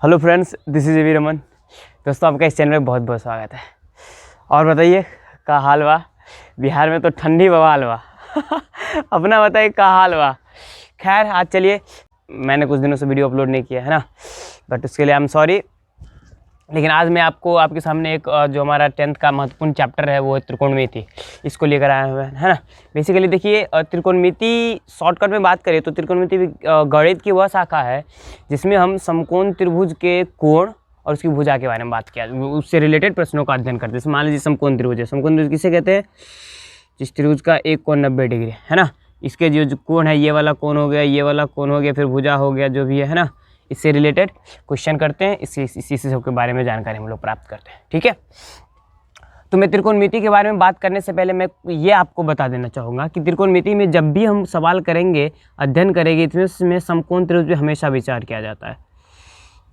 Hello friends, this is V Raman. दोस्तों, आपका इस चैनल में बहुत बहुत स्वागत है। और बताइए का हाल बा। बिहार में तो ठंडी बवाल बा। अपना बताइए का हाल बा। खैर, आज चलिए, मैंने कुछ दिनों से वीडियो अपलोड नहीं किया है ना, बट उसके लिए आई एम सॉरी। लेकिन आज मैं आपके सामने एक जो हमारा 10th का महत्वपूर्ण चैप्टर है वो है त्रिकोणमिति, इसको लेकर आए हुए हैं, है ना। बेसिकली देखिए, त्रिकोणमिति शॉर्टकट में बात करें तो त्रिकोणमिति भी गणित की वह शाखा है जिसमें हम समकोण त्रिभुज के कोण और उसकी भुजा के बारे में बात किया, उससे रिलेटेड प्रश्नों का अध्ययन करते हैं। जैसे मान लीजिए समकोण त्रिभुज है। समकोण त्रिभुज किसे कहते हैं? जिस त्रिभुज का एक कोण 90 डिग्री है ना। इसके जो कोण है, ये वाला कोण हो गया, ये वाला कोण हो गया, फिर भुजा हो गया, जो भी है ना, इससे रिलेटेड क्वेश्चन करते हैं। इसी सब के बारे में जानकारी हम लोग प्राप्त करते हैं, ठीक है। तो मैं त्रिकोणमिति के बारे में बात करने से पहले मैं ये आपको बता देना चाहूँगा कि त्रिकोणमिति में जब भी हम सवाल करेंगे, अध्ययन करेंगे, इसमें समकोण त्रिभुज में हमेशा विचार किया जाता है।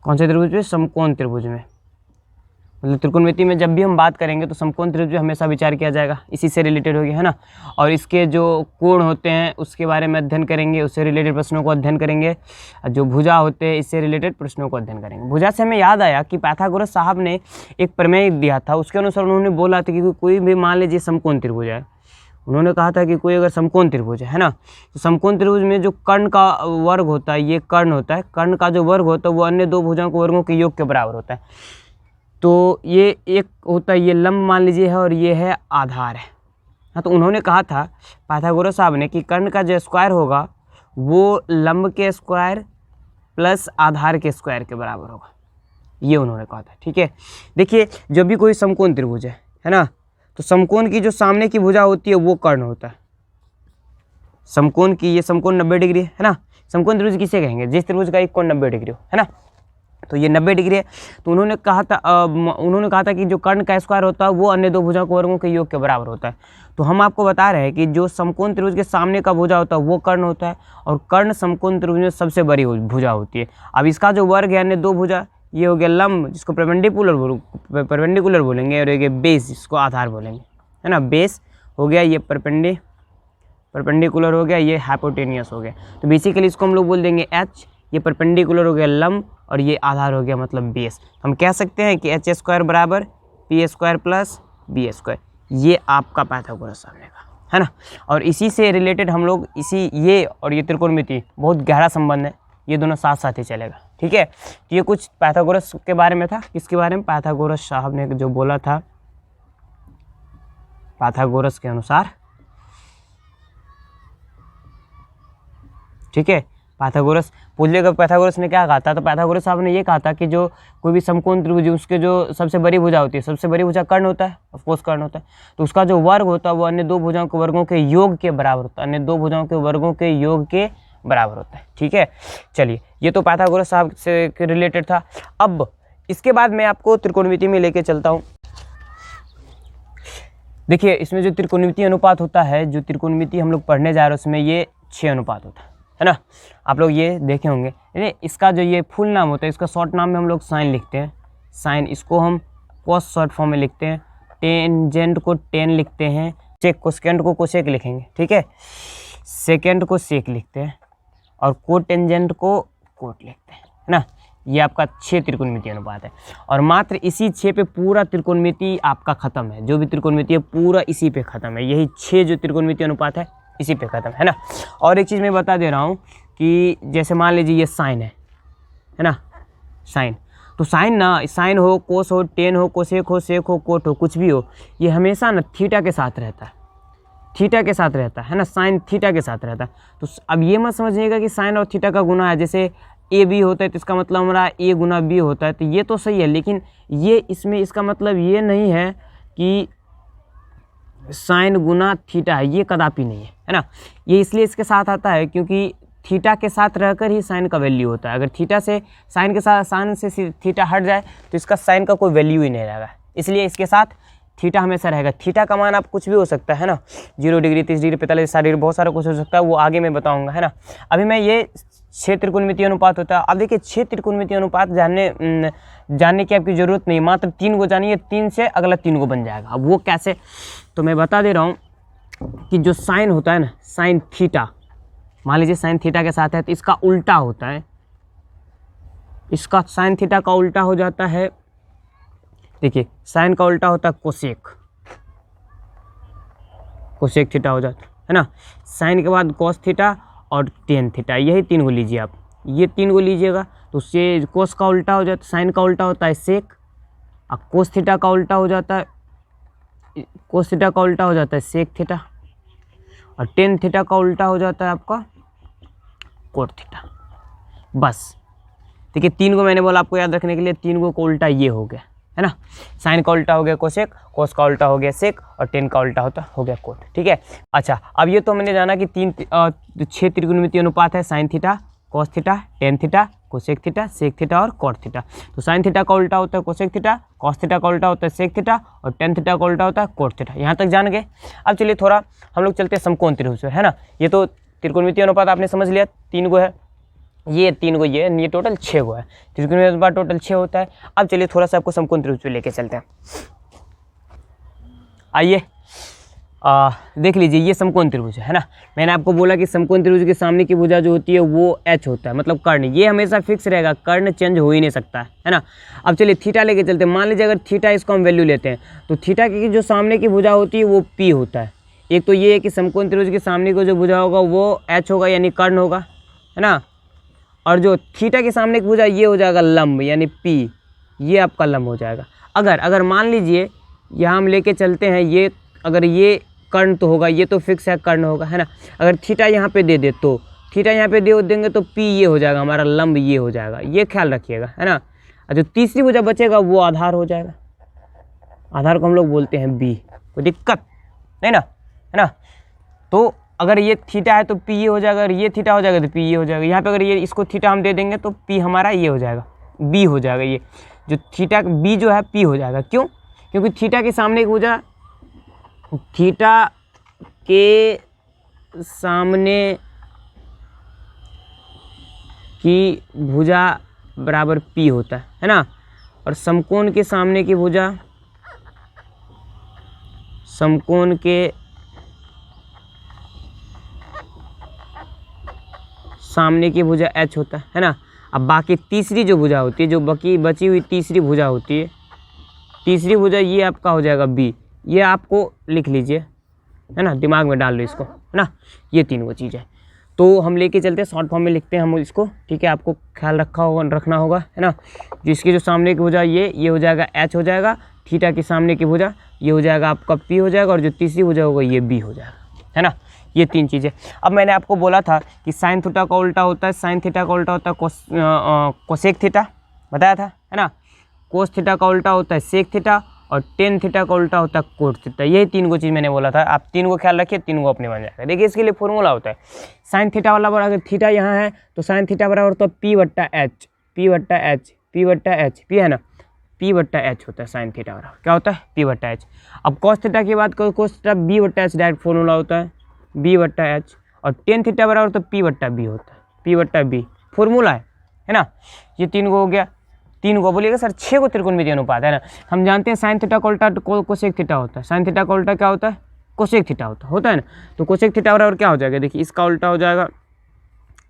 कौन से त्रिभुज में? समकोण त्रिभुज में। मतलब त्रिकोणमिति में जब भी हम बात करेंगे तो समकोण त्रिभुज में हमेशा विचार किया जाएगा, इसी से रिलेटेड हो गया, है ना। और इसके जो कोण होते हैं उसके बारे में अध्ययन करेंगे, उससे रिलेटेड प्रश्नों को अध्ययन करेंगे। जो भुजा होते हैं इससे रिलेटेड प्रश्नों को अध्ययन करेंगे। भुजा से हमें याद आया कि पाइथागोरस साहब ने एक प्रमेय दिया था, उसके अनुसार उन्होंने बोला था कि कोई भी मान लीजिए समकोण त्रिभुज है। उन्होंने कहा था कि कोई अगर समकोण त्रिभुज है ना, तो समकोण त्रिभुज में जो कर्ण का वर्ग होता है, ये कर्ण होता है, कर्ण का जो वर्ग होता है वो अन्य दो भुजाओं के वर्गों के योग के बराबर होता है। तो ये एक होता है, ये लंब मान लीजिए है और ये है आधार है। हाँ, तो उन्होंने कहा था पाइथागोरस साहब ने कि कर्ण का जो स्क्वायर होगा वो लंब के स्क्वायर प्लस आधार के स्क्वायर के बराबर होगा, ये उन्होंने कहा था, ठीक है। देखिए, जब भी कोई समकोण त्रिभुज है ना, तो समकोण की जो सामने की भुजा होती है वो कर्ण होता है। समकोण की, ये समकोण 90 डिग्री है ना। समकोण त्रिभुज किसे कहेंगे? जिस त्रिभुज का एक कोण 90 डिग्री हो, है ना। तो ये 90 डिग्री है। तो उन्होंने कहा था कि जो कर्ण का स्क्वायर होता है वो अन्य दो भुजाओं के वर्गों के योग के बराबर होता है। तो हम आपको बता रहे हैं कि जो समकोण त्रिभुज के सामने का भुजा होता है वो कर्ण होता है, और कर्ण समकोण त्रिभुज में सबसे बड़ी भुजा होती है। अब इसका जो वर्ग है अन्य दो भुजा, ये हो गया लंब, जिसको परपेंडिकुलर बोलेंगे, और ये बेस, जिसको आधार बोलेंगे, है ना। बेस हो गया, ये परपेंडिकुलर हो गया, ये हाइपोटेनियस हो गया। तो बेसिकली इसको हम लोग बोल देंगे एच, ये परपेंडिकुलर हो गया लंब, और ये आधार हो गया मतलब बेस। हम कह सकते हैं कि एच स्क्वायर बराबर p square plus b square. ये आपका पाइथागोरस साहब ने कहा, है ना। और इसी से रिलेटेड हम लोग ये और ये त्रिकोणमिति बहुत गहरा संबंध है, ये दोनों साथ साथ ही चलेगा, ठीक है। तो ये कुछ पाइथागोरस के बारे में था। किसके बारे में? पाइथागोरस साहब ने जो बोला था, पाइथागोरस के अनुसार, ठीक है। पाइथागोरस पूछिएगा पाइथागोरस ने क्या कहा था, तो पाइथागोरस साहब ने ये कहा था कि जो कोई भी समकोण त्रिभुज, उसके जो सबसे बड़ी भुजा होती है, सबसे बड़ी भुजा कर्ण होता है, ऑफकोर्स कर्ण होता है, तो उसका जो वर्ग होता है वो अन्य दो भुजाओं के वर्गों के योग के बराबर होता है, अन्य दो भुजाओं के वर्गों के योग के बराबर होता है, ठीक है। चलिए, ये तो पाइथागोरस साहब से रिलेटेड था। अब इसके बाद मैं आपको त्रिकोणमिति में लेके चलता हूँ। देखिए, इसमें जो त्रिकोणमिति अनुपात होता है, जो त्रिकोणमिति हम लोग पढ़ने जा रहे हैं उसमें ये 6 अनुपात होता है ना। आप लोग ये देखे होंगे। इसका जो ये फुल नाम होता है, इसका शॉर्ट नाम में हम लोग साइन लिखते हैं, साइन। इसको हम कॉस शॉर्ट फॉर्म में लिखते हैं। टेंजेंट को टेन लिखते हैं, चेक को सेकेंड को कोसेक लिखेंगे, ठीक है। सेकेंड को सेक लिखते हैं, और कोटेंजेंट को कोट लिखते हैं, है ना। ये आपका 6 त्रिकोणमिति अनुपात है, और मात्र इसी 6 पे पूरा त्रिकोणमिति आपका खत्म है। जो भी त्रिकोणमिति है पूरा इसी पे खत्म है। यही 6 जो त्रिकोणमिति अनुपात है इसी पे खत्म, है ना। और एक चीज़ मैं बता दे रहा हूँ कि जैसे मान लीजिए ये साइन है ना, साइन। तो साइन ना, साइन हो, कोस हो, टेन हो, कोसेक हो, सेक हो, कोट हो, कुछ भी हो, ये हमेशा ना थीटा के साथ रहता है, थीटा के साथ रहता है ना। साइन थीटा के साथ रहता है। तो अब ये मत समझिएगा कि साइन और थीटा का गुना है। जैसे ए बी होता है तो इसका मतलब हमारा ए गुना बी होता है, तो ये तो सही है, लेकिन ये इसमें इसका मतलब ये नहीं है कि साइन गुना थीटा है, ये कदापि नहीं है ना। ये इसलिए इसके साथ आता है क्योंकि थीटा के साथ रहकर ही साइन का वैल्यू होता है। अगर थीटा से साइन के साथ, साइन से थीटा हट जाए तो इसका साइन का कोई वैल्यू ही नहीं रहेगा, इसलिए इसके साथ थीटा हमेशा रहेगा। थीटा का मान आप कुछ भी हो सकता है ना, 0 डिग्री, 30 डिग्री, 45, 60 डिग्री, बहुत सारा कुछ हो सकता है, वो आगे मैं बताऊँगा, है ना। अभी मैं ये 6 त्रिकोणमिति अनुपात होता है। अब देखिए, 6 त्रिकोणमिति अनुपात जानने की आपकी ज़रूरत नहीं, मात्र 3 को जानिए, 3 से अगला 3 को बन जाएगा। अब वो कैसे, तो मैं बता दे रहा हूँ कि जो साइन होता है ना, साइन थीटा, मान लीजिए साइन थीटा के साथ है तो इसका उल्टा होता है, इसका साइन थीटा का उल्टा हो जाता है, देखिए साइन का उल्टा होता है कोसेक, कोसेक थीटा हो जाता है ना। साइन के बाद कॉस थीटा और टेन थीटा, यही तीन को लीजिए आप, ये तीन को लीजिएगा तो उससे कोस का उल्टा हो जाता है, साइन का उल्टा होता है सेक, और कोस थीटा का उल्टा हो जाता है, कोस थीटा का उल्टा हो जाता है सेक थीटा, और टेन थीटा का उल्टा हो जाता है आपका कोट थीटा। बस देखिए तीन को मैंने बोला आपको याद रखने के लिए, तीन को उल्टा ये हो गया है ना। साइन का उल्टा हो गया कोसेक, कोस का उल्टा हो गया सेक, और टेन का उल्टा हो गया कोट। ठीक है, अच्छा अब ये तो मैंने जाना कि 6 त्रिकोणमितीय अनुपात है, sine theta, cos theta, tan theta, cosec theta, sec theta और कॉट थीटा। तो साइन थीटा का उल्टा होता है कोसेक थीटा, कॉस थीटा का उल्टा होता है सेक थीटा, और टेन थीटा का उल्टा होता है कोट थीटा। यहाँ तक जान गए। अब चलिए थोड़ा हम लोग चलते हैं समकोण त्रिभुज पर, है ना। ये तो त्रिकोणमितीय अनुपात आपने समझ लिया, 3 गो है, ये 3 गो, ये टोटल 6 गो है। त्रिकोणमितीय अनुपात टोटल 6 होता है। अब चलिए थोड़ा सा आपको समकोण त्रिभुज पे लेके चलते हैं। आइए देख लीजिए, ये समकोण त्रिभुज है ना। मैंने आपको बोला कि समकोण त्रिभुज के सामने की भुजा जो होती है वो एच होता है, मतलब कर्ण, ये हमेशा फिक्स रहेगा, कर्ण चेंज हो ही नहीं सकता है ना। अब चलिए थीटा लेके चलते हैं। मान लीजिए अगर थीटा इसको हम वैल्यू लेते हैं तो थीटा की जो सामने की भुजा होती है वो पी होता है। एक तो ये है कि समकोण त्रिभुज के सामने को जो भुजा होगा वो एच होगा, यानी कर्ण होगा, है ना। और जो थीटा के सामने की भुजा ये हो जाएगा लंब, यानी पी, ये आपका लंब हो जाएगा। अगर मान लीजिए यहाँ हम लेके चलते हैं, ये अगर ये कर्ण तो होगा, ये तो फिक्स है कर्ण होगा, है ना। अगर थीटा यहाँ पे दे दे तो थीटा यहाँ पे दे देंगे तो पी ये हो जाएगा हमारा लंब, ये हो जाएगा, ये ख्याल रखिएगा, है ना। और जो तीसरी भुजा बचेगा वो आधार हो जाएगा, आधार को हम लोग बोलते हैं बी। कोई दिक्कत नहीं ना, है ना। तो अगर ये थीटा है तो पी ये हो जाएगा, अगर ये थीटा हो जाएगा तो पी ये हो जाएगा। यहाँ पे अगर ये इसको थीटा हम दे देंगे तो पी हमारा ये हो जाएगा, बी हो जाएगा। ये जो थीटा बी जो है पी हो जाएगा, क्यों? क्योंकि थीटा के सामने की भुजा, थीटा के सामने की भुजा बराबर पी होता है ना। और समकोण के सामने की भुजा, समकोण के सामने की भुजा एच होता है ना। अब बाकी तीसरी जो भुजा होती है, जो बची हुई तीसरी भुजा होती है, तीसरी भुजा ये आपका हो जाएगा बी। ये आपको लिख लीजिए, है ना, दिमाग में डाल लो इसको, है ना। ये 3 वो चीज़ है। तो हम लेके चलते हैं, शॉर्ट फॉर्म में लिखते हैं हम इसको, ठीक है। आपको ख्याल रखना होगा, है ना। जिसकी जो सामने की भुजा ये हो जाएगा एच हो जाएगा, थीटा की सामने की भुजा ये हो जाएगा आपका पी हो जाएगा, और जो तीसरी भुजा होगा ये बी हो जाएगा, है ना। ये 3 चीज़ें। अब मैंने आपको बोला था कि साइन थीटा का उल्टा होता है, साइन थीटा का उल्टा होता है कोसेक थीटा, बताया था, है ना। कोस थीटा का उल्टा होता है सेक थीटा, और टेन थीटा का उल्टा होता है कोट थीटा। यही 3 को चीज़ मैंने बोला था। आप 3 को ख्याल रखिए, 3 को अपने बन जाएगा। देखिए इसके लिए फॉर्मूला होता है, साइन थीटा वाला बराबर, अगर थीटा यहाँ है तो साइन थीटा बराबर होता है पी बट्टा एच, पी बट्टा एच, पी बट्टा एच, पी है ना, पी बट्टा एच होता है साइन थीटा बराबर, क्या होता है पी बट्टा एच। अब कॉस थीटा की बात करो, कॉस थीटा बी बट्टा एच डायरेक्ट फॉर्मूला होता है, बी बट्टा एच। और टेन थीटा बराबर तो पी बट्टा बी होता है, पी बट्टा बी फॉर्मूला है ना। ये 3 को हो गया। 3 को बोलिएगा सर 6 को त्रिकोणमितीय अनुपात है ना। हम जानते हैं साइन थीटा का उल्टा कोसेक थीटा होता है, साइन थीटा का उल्टा क्या होता है कोसेक थीटा होता है ना। तो कोसेक थीटा बराबर क्या हो जाएगा, देखिए इसका उल्टा हो जाएगा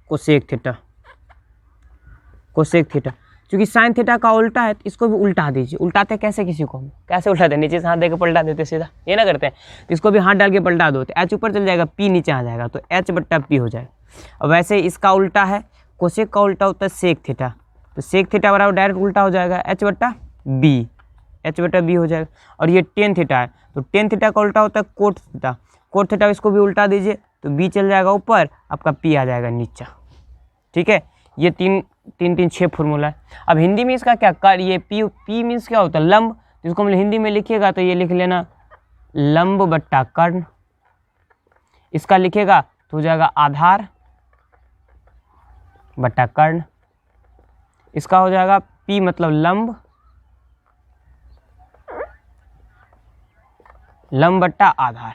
कोसेक थीटा, कोसेक थीटा। क्योंकि साइन थीटा का उल्टा है तो इसको भी उल्टा दीजिए। उल्टाते कैसे, किसी को कैसे उल्टाते, नीचे से हाथ देकर पलटा देते सीधा, ये ना करते हैं। तो इसको भी हाथ डाल के पलटा दो तो एच ऊपर चल जाएगा, पी नीचे आ जाएगा, तो एच बट्टा पी हो जाएगा। और वैसे इसका उल्टा है, कोसेक का उल्टा होता है सेक थीटा, तो सेक थीटा बराबर डायरेक्ट उल्टा हो जाएगा एच बट्टा बी, एच बट्टा बी हो जाएगा। और ये टेन थीटा है तो टेन थीटा का उल्टा होता है कोट थीटा, कोट थीटा इसको भी उल्टा दीजिए तो बी चल जाएगा ऊपर, आपका पी आ जाएगा नीचा, ठीक है। ये 6 फॉर्मूला है। अब हिंदी में इसका क्या कर, ये पी मीन्स क्या होता है लंब, जिसको हम हिंदी में लिखिएगा तो ये लिख लेना लंब बट्टा कर्ण। इसका लिखेगा तो हो जाएगा आधार बट्टा कर्ण। इसका हो जाएगा पी मतलब लंब, लंब बट्टा आधार।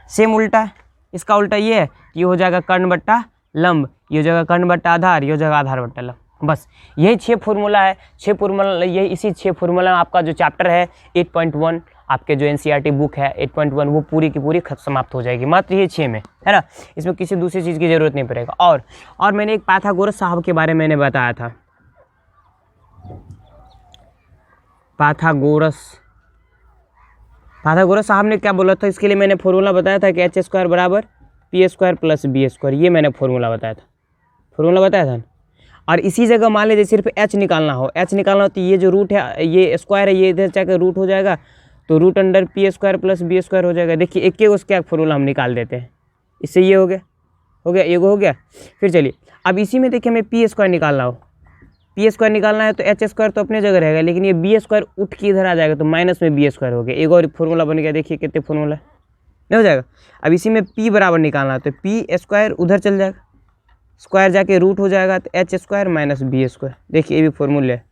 सेम उल्टा है, इसका उल्टा ये है, ये हो जाएगा कर्ण बट्टा लंब, ये हो जाएगा कर्ण बट्टा आधार, ये हो जाएगा आधार बट्टा लंब। बस यही 6 फॉर्मूला है। 6 फॉर्मूला, यही इसी 6 फॉर्मूला आपका जो चैप्टर है 8.1 आपके जो NCERT बुक है 8.1 वो पूरी की पूरी समाप्त हो जाएगी मात्र ये 6 में, है ना। इसमें किसी दूसरी चीज़ की ज़रूरत नहीं पड़ेगा। और मैंने एक पाइथागोरस साहब के बारे में मैंने बताया था, पाइथागोरस साहब ने क्या बोला था, इसके लिए मैंने फॉर्मूला बताया था कि h² बराबर p² प्लस b², ये मैंने फॉर्मूला बताया था। और इसी जगह मान लीजिए सिर्फ h निकालना हो तो ये जो रूट है, ये स्क्वायर है, ये इधर जाकर रूट हो जाएगा, तो root under p² plus b² हो जाएगा। देखिए एक उसका फॉर्मूला हम निकाल देते हैं, इससे ये हो गया, ये हो गया। फिर चलिए अब इसी में देखिए हमें p² निकालना है तो h² तो अपने जगह रहेगा, लेकिन ये b² उठ के इधर आ जाएगा तो माइनस में b² हो गया। एक और फॉर्मूला बन गया, देखिए कितने फॉर्मूला नहीं हो जाएगा। अब इसी में p बराबर निकालना है तो p² उधर चल जाएगा, स्क्वायर जाके रूट हो जाएगा तो h² माइनस b²। देखिए ये भी फॉर्मूला है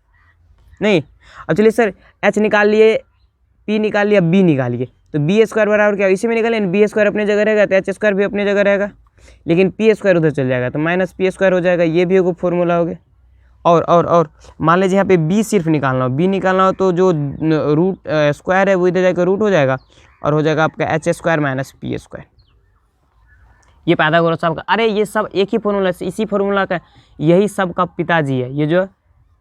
नहीं। अब चलिए सर h निकाल लिए, p निकाल लिया, b निकालिए, तो b² बराबर क्या, इसी में निकालें, b² अपनी जगह रहेगा तो h² भी अपनी जगह रहेगा, लेकिन p² उधर चल जाएगा तो माइनस p² हो जाएगा। ये भी एक फॉर्मूला हो गया। और मान लीजिए यहाँ पे b सिर्फ निकालना हो, तो जो रूट स्क्वायर है वो इधर जाकर रूट हो जाएगा और हो जाएगा आपका h² माइनस p²। ये पाइथागोरस साहब का, अरे ये सब एक ही फॉर्मूला है, इसी फॉर्मूला का, यही सब का पिताजी है, ये जो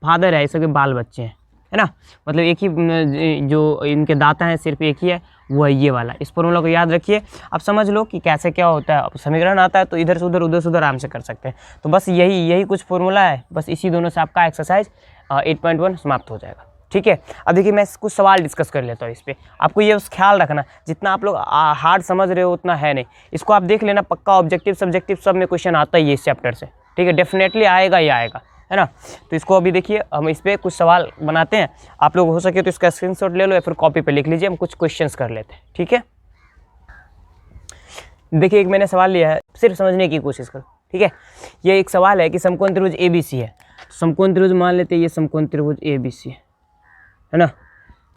फादर है, ये सबके बाल बच्चे हैं, है ना। मतलब एक ही जो इनके दाता हैं सिर्फ एक ही है, वो है ये वाला। इस फॉर्मूला को याद रखिए, आप समझ लो कि कैसे क्या होता है। समीकरण आता है तो इधर से उधर आराम से कर सकते हैं। तो बस यही कुछ फॉर्मूला है, बस इसी दोनों से आपका एक्सरसाइज 8.1 समाप्त हो जाएगा। ठीक है, अब देखिए मैं कुछ सवाल डिस्कस कर लेता हूँ इस पर। आपको ये बस ख्याल रखना, जितना आप लोग हार्ड समझ रहे हो उतना है नहीं। इसको आप देख लेना, पक्का ऑब्जेक्टिव सब्जेक्टिव सब में क्वेश्चन आता ही है इस चैप्टर से। ठीक है, डेफिनेटली आएगा ही आएगा, है ना। तो इसको अभी देखिए हम इस पर कुछ सवाल बनाते हैं। आप लोग हो सके तो इसका स्क्रीनशॉट ले लो या फिर कॉपी पे लिख लीजिए, हम कुछ क्वेश्चंस कर लेते हैं। ठीक है, देखिए एक मैंने सवाल लिया है, सिर्फ समझने की कोशिश करो। ठीक है, ये एक सवाल है कि समकोण त्रिभुज ABC है। तो समकोण त्रिभुज मान लेते हैं, ये समकोण त्रिभुज ABC है ना,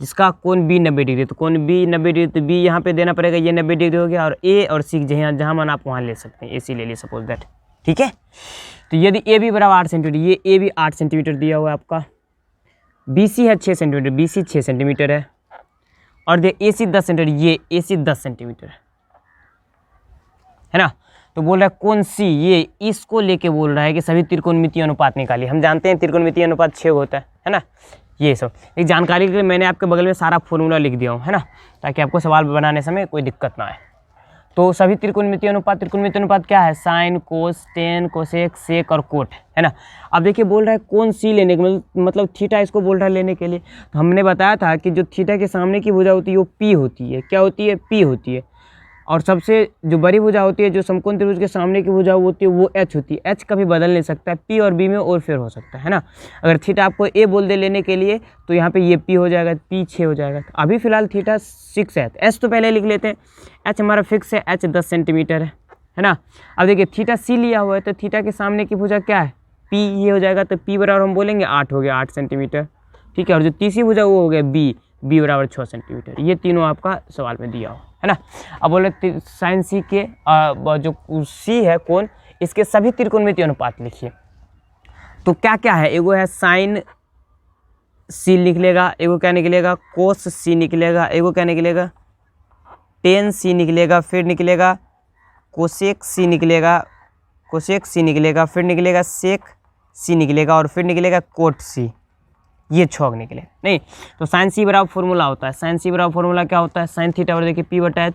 जिसका कोण B 90 डिग्री। तो कोण B 90 डिग्री, तो B यहाँ पे देना पड़ेगा, ये 90 डिग्री हो गया। और A और C जहाँ मन आप वहाँ ले सकते हैं, AC ले ली सपोज दैट। ठीक है, तो यदि AB बराबर 8 सेंटीमीटर, ये AB 8 सेंटीमीटर दिया हुआ है आपका, BC है 6 सेंटीमीटर, BC 6 सेंटीमीटर है, और ये AC 10 सेंटीमीटर, ये AC 10 सेंटीमीटर है ना। तो बोल रहा है कोण C, ये इसको लेके बोल रहा है कि सभी त्रिकोणमितीय अनुपात निकालिए। हम जानते हैं त्रिकोणमितीय अनुपात 6 होता है ना। ये सब एक जानकारी के लिए मैंने आपके बगल में सारा फॉर्मूला लिख दिया हूँ, है ना, ताकि आपको सवाल बनाने समय कोई दिक्कत ना आए। तो सभी त्रिकोणमितीय अनुपात क्या है, साइन, कोस, टेन, कोसेक, सेक और कोट, है ना। अब देखिए बोल रहा है कोण C लेने के मतलब थीटा इसको बोल रहा है लेने के लिए। तो हमने बताया था कि जो थीटा के सामने की भुजा होती है वो P होती है। क्या होती है, P होती है। और सबसे जो बड़ी भुजा होती है, जो समकोण त्रिभुज के सामने की भुजा होती है, वो H होती है। H कभी बदल नहीं सकता है, P और B में और फिर हो सकता है ना। अगर थीटा आपको A बोल दे लेने के लिए तो यहाँ पे ये P हो जाएगा, P 6 हो जाएगा। तो अभी फिलहाल थीटा 6 है, H तो पहले लिख लेते हैं। H हमारा फिक्स है, H 10 सेंटीमीटर है ना। अब देखिए थीटा C लिया हुआ है, तो थीटा के सामने की भुजा क्या है, P, ये हो जाएगा। तो P बराबर हम बोलेंगे 8 हो गया, 8 सेंटीमीटर। ठीक है, और जो तीसरी भुजा वो हो गया B बराबर 6 सेंटीमीटर। ये तीनों आपका सवाल में दिया हो, है ना। अब बोले साइन C के जो C है कोण, इसके सभी त्रिकोणमितीय अनुपात लिखिए। तो क्या क्या है, एगो है साइन C निकलेगा, एगो क्या निकलेगा, कोस C निकलेगा, एगो क्या निकलेगा, टेन C निकलेगा, फिर निकलेगा कोसेक C निकलेगा, फिर निकलेगा सेक C निकलेगा, और फिर निकलेगा कोट C। ये 6 निकले नहीं। तो साइन C बराबर फॉर्मूला होता है, साइन C बराबर फॉर्मूला क्या होता है, साइन थीटा बराबर देखिए P बटा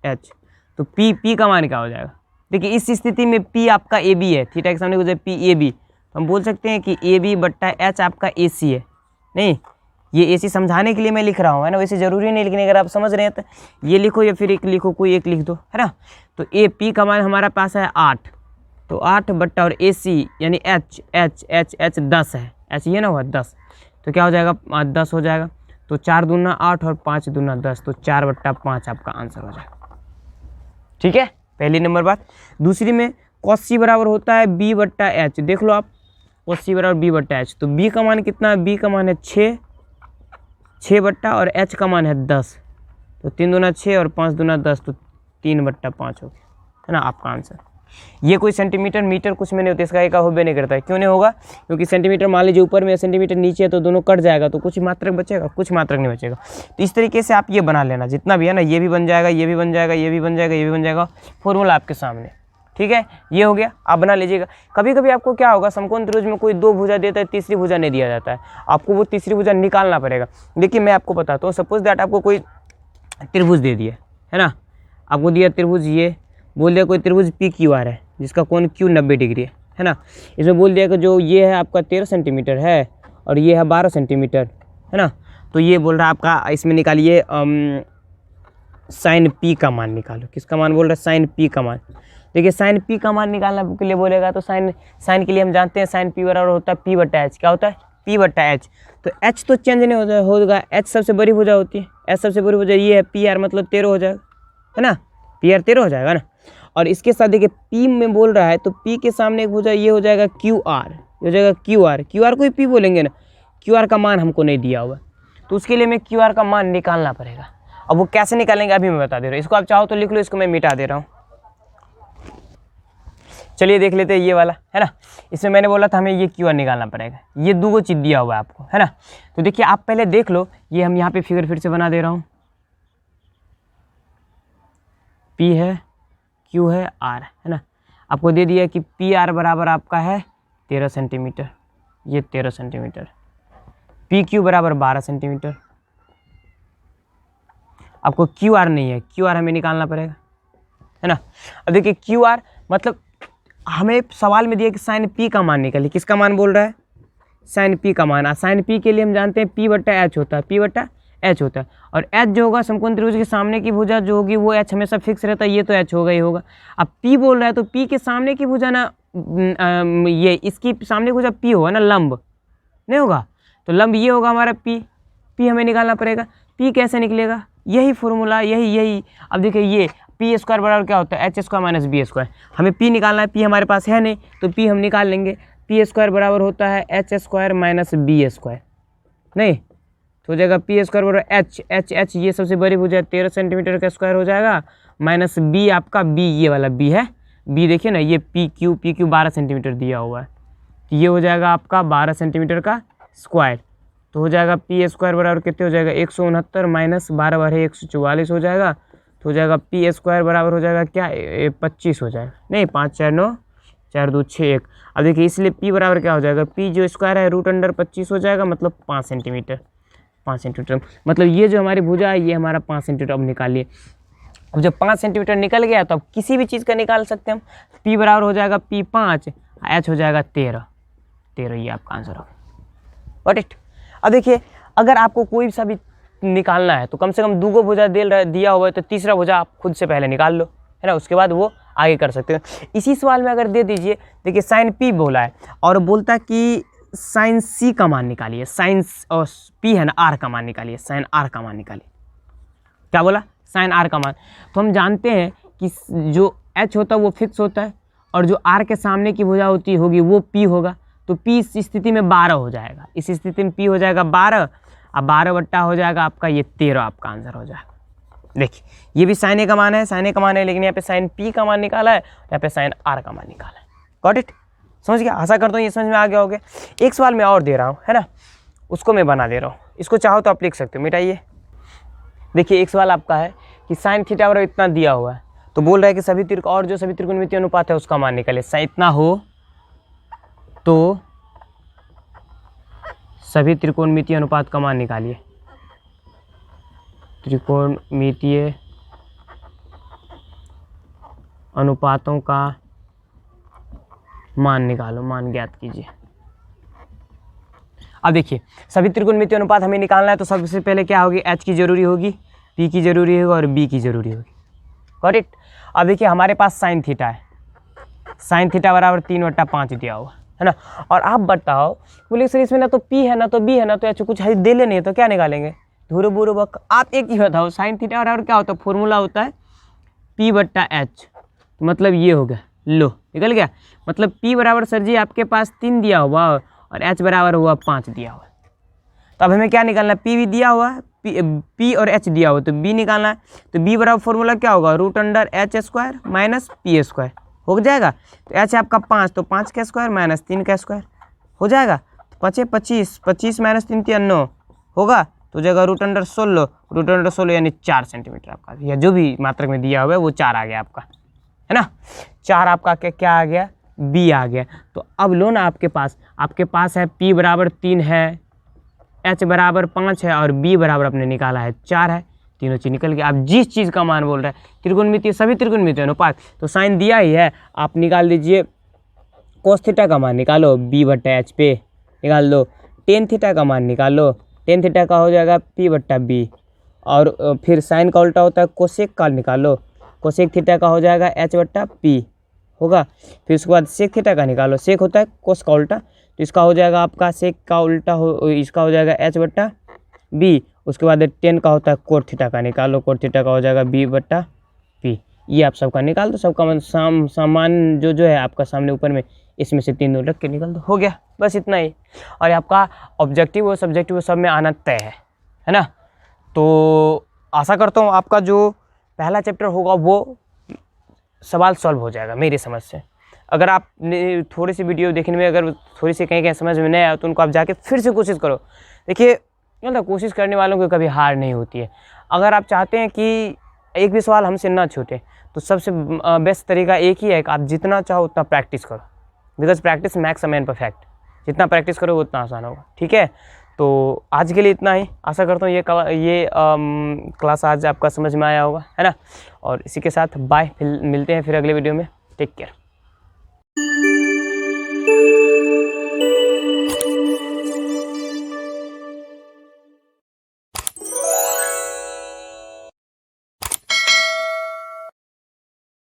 H। तो P का मान क्या हो जाएगा, देखिए इस स्थिति में P आपका AB है, थीटा के सामने गुजरे P AB, तो हम बोल सकते हैं कि AB बट्टा H आपका AC है। नहीं, ये AC समझाने के लिए मैं लिख रहा हूँ, है ना, वैसे ज़रूरी नहीं लिखने। अगर आप समझ रहे हैं तो ये लिखो या फिर एक लिखो, कोई एक लिख दो, है ना। तो P का मान हमारा पास है 8, तो 8 बट्टा और AC यानी H 10 है, H ये ना हुआ 10, तो क्या हो जाएगा 10 हो जाएगा। तो 4 दूना 8 और 5 दूना 10, तो 4 बट्टा 5 आपका आंसर हो जाएगा। ठीक है, पहली नंबर बात। दूसरी में cos C बराबर होता है B बट्टा H। देख लो आप, cos C बराबर B बट्टा H। तो B का मान कितना है, B का मान है 6 बट्टा, और H का मान है 10। तो 3 दूना 6 और 5 दूना 10, तो 3 बट्टा 5 हो गया, है ना आपका आंसर। ये कोई सेंटीमीटर मीटर कुछ में नहीं होता, इसका एक होबे नहीं करता है। क्यों नहीं होगा? क्योंकि सेंटीमीटर मान लीजिए ऊपर में, सेंटीमीटर नीचे है, तो दोनों कट जाएगा, तो कुछ मात्रक बचेगा, कुछ मात्रक नहीं बचेगा। तो इस तरीके से आप ये बना लेना, जितना भी है ना, ये भी बन जाएगा, ये भी बन जाएगा, ये भी बन जाएगा, ये भी बन जाएगा, फॉर्मूला आपके सामने। ठीक है, ये हो गया, आप बना लीजिएगा। कभी कभी आपको क्या होगा, समकोण त्रिभुज में कोई 2 भुजा देता है, तीसरी भुजा नहीं दिया जाता है, आपको वो तीसरी भुजा निकालना पड़ेगा। देखिए मैं आपको बताता हूँ, सपोज दैट आपको कोई त्रिभुज दे दिया है ना, आपको दिया त्रिभुज, ये बोल दिया कोई त्रिभुज PQR है जिसका कोण Q 90 डिग्री है ना। इसमें बोल दिया कि जो ये है आपका 13 सेंटीमीटर है और ये है 12 सेंटीमीटर है ना। तो ये बोल रहा है आपका, इसमें निकालिए साइन P का मान निकालो। किसका मान बोल रहा है? साइन P का मान। देखिए साइन P का मान निकालना के लिए बोलेगा तो साइन के लिए हम जानते हैं साइन P बराबर होता है P/H। क्या होता है? P/H। तो H तो चेंज नहीं होगा, H सबसे बड़ी भुजा होती है, H सबसे बड़ी भुजा ये है, PR मतलब 13 हो जाएगा है ना, PR 13 हो जाएगा ना। और इसके साथ देखिए P में बोल रहा है तो P के सामने एक भुजा ये हो जाएगा QR, ये हो जाएगा QR को ही P बोलेंगे ना। QR का मान हमको नहीं दिया हुआ, तो उसके लिए मैं QR का मान निकालना पड़ेगा। अब वो कैसे निकालेंगे अभी मैं बता दे रहा हूँ। इसको आप चाहो तो लिख लो, इसको मैं मिटा दे रहा हूँ। चलिए देख लेते हैं ये वाला है ना। इसमें मैंने बोला था हमें ये QR निकालना पड़ेगा, ये 2 चीज़ दिया हुआ है आपको है ना। तो देखिए आप पहले देख लो, ये हम यहाँ पे फिगर फिर से बना दे रहा हूँ। P है, Q है, R है ना। आपको दे दिया कि PR बराबर आपका है 13 सेंटीमीटर, ये 13 सेंटीमीटर, PQ बराबर 12 सेंटीमीटर। आपको QR नहीं है, QR हमें निकालना पड़ेगा है ना। अब देखिए QR मतलब हमें सवाल में दिया कि साइन P का मान निकालिए। किसका मान बोल रहा है? साइन P का मान। साइन P के लिए हम जानते हैं P/H होता है, P/H होता है। और H जो होगा समकोण त्रिभुज के सामने की भुजा जो होगी वो H हमेशा फिक्स रहता है, ये तो H होगा ही होगा। अब P बोल रहा है तो P के सामने की भुजा ना, ये इसकी सामने की भुजा P होगा ना, लंब नहीं होगा, तो लंब ये होगा हमारा P हमें निकालना पड़ेगा। P कैसे निकलेगा? यही फॉर्मूला, यही। अब देखिए ये P² बराबर क्या होता है? H² - B²। हमें P निकालना है, P हमारे पास है नहीं तो P हम निकाल लेंगे। P² बराबर होता है H² - B²। नहीं तो हो जाएगा P² बराबर H ये सबसे बड़ी भुजा 13 सेंटीमीटर का स्क्वायर हो जाएगा, माइनस B आपका B, ये वाला B है, B देखिए ना, ये PQ 12 सेंटीमीटर दिया हुआ है, तो ये हो जाएगा आपका 12 सेंटीमीटर का स्क्वायर। तो हो जाएगा P² बराबर कितने हो जाएगा? 169 माइनस 12 बार 144 हो जाएगा। तो हो जाएगा P² बराबर हो जाएगा क्या? 25 हो जाएगा। नहीं 5 4 9 4 2 6 1। अब देखिए इसलिए P बराबर क्या हो जाएगा? P जो स्क्वायर है √25 हो जाएगा, मतलब 5 सेंटीमीटर। मतलब ये जो हमारी भुजा है ये हमारा 5 सेंटीमीटर। अब निकालिए। अब जब 5 सेंटीमीटर निकल गया तो अब किसी भी चीज़ का निकाल सकते हैं हम। P बराबर हो जाएगा P5, H हो जाएगा 13, ये आपका आंसर होगा। Got it. अब देखिए अगर आपको कोई सा भी निकालना है तो कम से कम 2 भुजा दिया हुआ है तो तीसरा भुजा आप खुद से पहले निकाल लो है ना, उसके बाद वो आगे कर सकते हो। इसी सवाल में अगर दे दीजिए, देखिए साइन P बोला है और बोलता है कि साइन C का मान निकालिए, साइन और P है ना R का मान निकालिए, साइन R का मान निकालिए। क्या बोला? साइन R का मान। तो हम जानते हैं कि जो H होता है वो फिक्स होता है और जो R के सामने की भुजा होगी वो P होगा, तो P इस स्थिति में 12 हो जाएगा। इस स्थिति में P हो जाएगा 12, अब 12 बट्टा हो जाएगा आपका ये 13, आपका आंसर हो जाएगा। देखिए ये भी साइन A का मान है, साइन A का मान है, लेकिन यहाँ पे साइन P का मान निकाला है, यहाँ पे साइन R का मान निकाला है। Got it? समझ गया? आशा करता हूँ ये समझ में आ गया होगा। एक सवाल मैं और दे रहा हूँ है ना, उसको मैं बना दे रहा हूँ, इसको चाहो तो आप लिख सकते हो। मिटाइए। देखिए एक सवाल आपका है कि साइन थीटा बराबर इतना दिया हुआ है, तो बोल रहा है कि सभी त्रिकोणमितीय अनुपात है उसका मान निकाले। साइन इतना हो तो सभी त्रिकोणमितीय अनुपात का मान निकालिए। त्रिकोणमितीय अनुपातों का मान निकालो, मान ज्ञात कीजिए। अब देखिए सभी त्रिकोणमितीय अनुपात हमें निकालना है तो सबसे पहले क्या होगी? H की जरूरी होगी, P की जरूरी होगी और B की जरूरी होगी। Got it? अब देखिए हमारे पास साइन थीटा है, साइन थीटा बराबर 3/5 दिया हुआ है ना। और आप बताओ, बोले सर इसमें ना तो P है ना तो B है ना तो H, कुछ दे लेने है तो क्या निकालेंगे? धूरे बुरे बक। आप एक ही बताओ, साइन थीटा बराबर क्या होता है? फॉर्मूला होता है P/H, मतलब ये हो गया, लो निकल गया। मतलब P बराबर सर जी आपके पास 3 दिया हुआ और H बराबर हुआ 5 दिया हुआ। तो अब हमें क्या निकालना है? P भी दिया हुआ है, P और H दिया हुआ, तो B निकालना है। तो B बराबर फॉर्मूला क्या होगा? √H² - P²। हो जाएगा। तो एच है आपका 5, तो 5 का स्क्वायर माइनस 3 का स्क्वायर हो जाएगा। तो 5 25, 25 माइनस 3 9 होगा, तो जगह √16 यानी 4 सेंटीमीटर आपका, या जो भी मात्रक में दिया हुआ है वो 4 आ गया आपका, है ना। 4 आपका क्या आ गया, बी आ गया। तो अब लो ना आपके पास है P बराबर 3 है, H बराबर 5 है और B बराबर अपने निकाला है 4 है। तीनों चीज निकल गया। आप जिस चीज़ का मान बोल रहे हैं त्रिकोणमितीय, सभी त्रिकोणमितीय अनुपात, तो साइन दिया ही है, आप निकाल दीजिए। कोस थीटा का मान निकालो B/H पे निकाल दो, टेन थीटा का मान निकालो, टेन थीटा का हो जाएगा P/B, और फिर साइन का उल्टा होता है कोसेक का, निकालो कोसेक थीटा का हो जाएगा H/P होगा। फिर उसके बाद सेक थीटा का निकालो, सेक होता है कोस का उल्टा, तो इसका हो जाएगा आपका सेक का उल्टा इसका हो जाएगा H/B। उसके बाद टेन का होता है कोट थीटा का, निकालो कोट थीटा का हो जाएगा B/P। ये आप सबका निकाल दो, सबका मतलब सामान जो है आपका सामने ऊपर में, इसमें से 3 नोट रख के निकाल दो, हो गया, बस इतना ही। और आपका ऑब्जेक्टिव और सब्जेक्टिव सब में आना तय है ना। तो आशा करता हूँ आपका जो पहला चैप्टर होगा वो सवाल सॉल्व हो जाएगा मेरी समझ से। अगर आप थोड़ी सी वीडियो देखने में अगर थोड़ी सी कहीं समझ में नहीं आया तो उनको आप जाके फिर से कोशिश करो। देखिए मतलब कोशिश करने वालों को कभी हार नहीं होती है। अगर आप चाहते हैं कि एक भी सवाल हमसे ना छूटे तो सबसे बेस्ट तरीका एक ही है कि आप जितना चाहो उतना प्रैक्टिस करो, because practice max a man perfect. जितना प्रैक्टिस करो उतना आसान होगा, ठीक है। तो आज के लिए इतना ही। आशा करता हूँ ये क्लास आज आपका समझ में आया होगा, है ना। और इसी के साथ बाय, फिर मिलते हैं फिर अगले वीडियो में। Take care.